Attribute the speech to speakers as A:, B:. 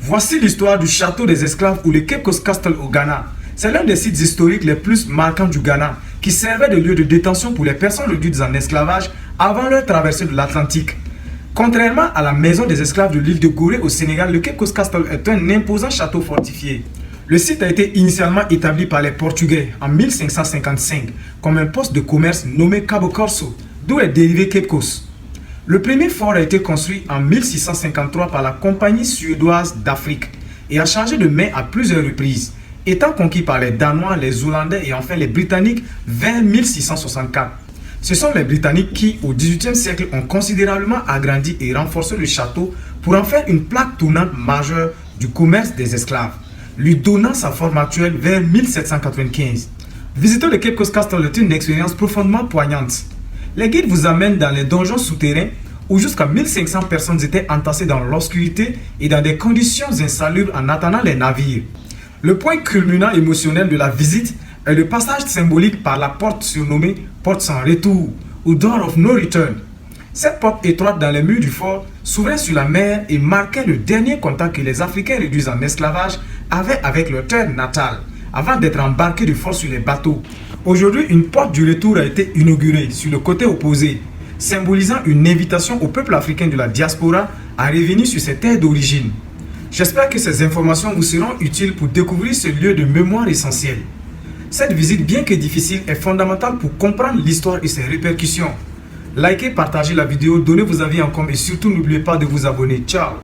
A: Voici l'histoire du château des esclaves ou le Cape Coast Castle au Ghana. C'est l'un des sites historiques les plus marquants du Ghana, qui servait de lieu de détention pour les personnes réduites en esclavage avant leur traversée de l'Atlantique. Contrairement à la maison des esclaves de l'île de Gorée au Sénégal, le Cape Coast Castle est un imposant château fortifié. Le site a été initialement établi par les Portugais en 1555 comme un poste de commerce nommé Cabo Corso, d'où est dérivé Cape Coast. Le premier fort a été construit en 1653 par la Compagnie suédoise d'Afrique et a changé de main à plusieurs reprises, étant conquis par les Danois, les Hollandais et enfin les Britanniques vers 1664. Ce sont les Britanniques qui, au XVIIIe siècle, ont considérablement agrandi et renforcé le château pour en faire une plaque tournante majeure du commerce des esclaves, lui donnant sa forme actuelle vers 1795. Visiter le Cape Coast Castle est une expérience profondément poignante. Les guides vous amènent dans les donjons souterrains où jusqu'à 1500 personnes étaient entassées dans l'obscurité et dans des conditions insalubres en attendant les navires. Le point culminant émotionnel de la visite est le passage symbolique par la porte surnommée Porte sans retour ou Door of No Return. Cette porte étroite dans les murs du fort s'ouvrait sur la mer et marquait le dernier contact que les Africains réduits en esclavage avaient avec leur terre natale avant d'être embarqués de force sur les bateaux. Aujourd'hui, une porte du retour a été inaugurée sur le côté opposé, symbolisant une invitation au peuple africain de la diaspora à revenir sur ses terres d'origine. J'espère que ces informations vous seront utiles pour découvrir ce lieu de mémoire essentiel. Cette visite, bien que difficile, est fondamentale pour comprendre l'histoire et ses répercussions. Likez, partagez la vidéo, donnez vos avis en com et surtout n'oubliez pas de vous abonner. Ciao!